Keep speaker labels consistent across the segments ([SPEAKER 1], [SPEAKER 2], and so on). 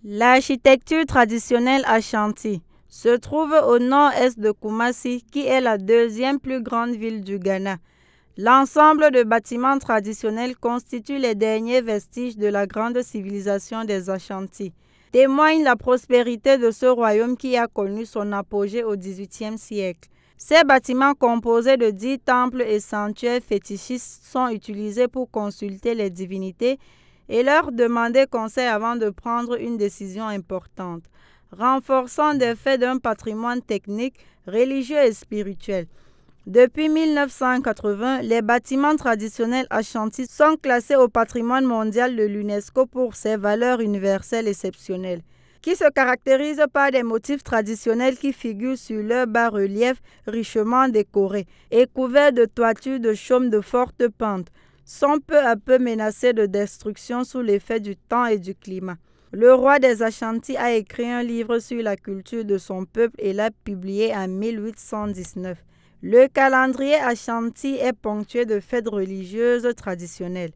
[SPEAKER 1] L'architecture traditionnelle Ashanti se trouve au nord-est de Kumasi, qui est la deuxième plus grande ville du Ghana. L'ensemble de bâtiments traditionnels constitue les derniers vestiges de la grande civilisation des Ashanti. Témoigne la prospérité de ce royaume qui a connu son apogée au XVIIIe siècle. Ces bâtiments composés de 10 temples et sanctuaires fétichistes sont utilisés pour consulter les divinités et leur demander conseil avant de prendre une décision importante, renforçant des faits d'un patrimoine technique, religieux et spirituel. Depuis 1980, les bâtiments traditionnels Ashanti sont classés au patrimoine mondial de l'UNESCO pour ses valeurs universelles exceptionnelles, qui se caractérisent par des motifs traditionnels qui figurent sur leurs bas-reliefs richement décorés et couverts de toitures de chaume de forte pente, sont peu à peu menacés de destruction sous l'effet du temps et du climat. Le roi des Ashanti a écrit un livre sur la culture de son peuple et l'a publié en 1819. Le calendrier Ashanti est ponctué de fêtes religieuses traditionnelles.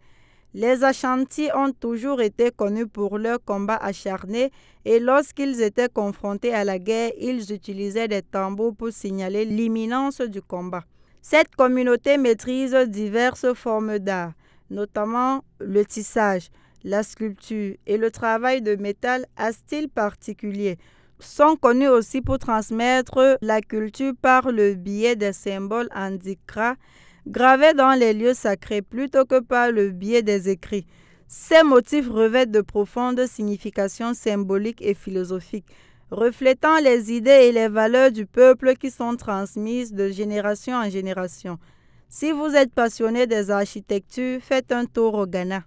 [SPEAKER 1] Les Ashanti ont toujours été connus pour leurs combats acharnés et lorsqu'ils étaient confrontés à la guerre, ils utilisaient des tambours pour signaler l'imminence du combat. Cette communauté maîtrise diverses formes d'art, notamment le tissage, la sculpture et le travail de métal à style particulier. Sont connus aussi pour transmettre la culture par le biais des symboles en dikra gravés dans les lieux sacrés plutôt que par le biais des écrits. Ces motifs revêtent de profondes significations symboliques et philosophiques, reflétant les idées et les valeurs du peuple qui sont transmises de génération en génération. Si vous êtes passionné des architectures, faites un tour au Ghana.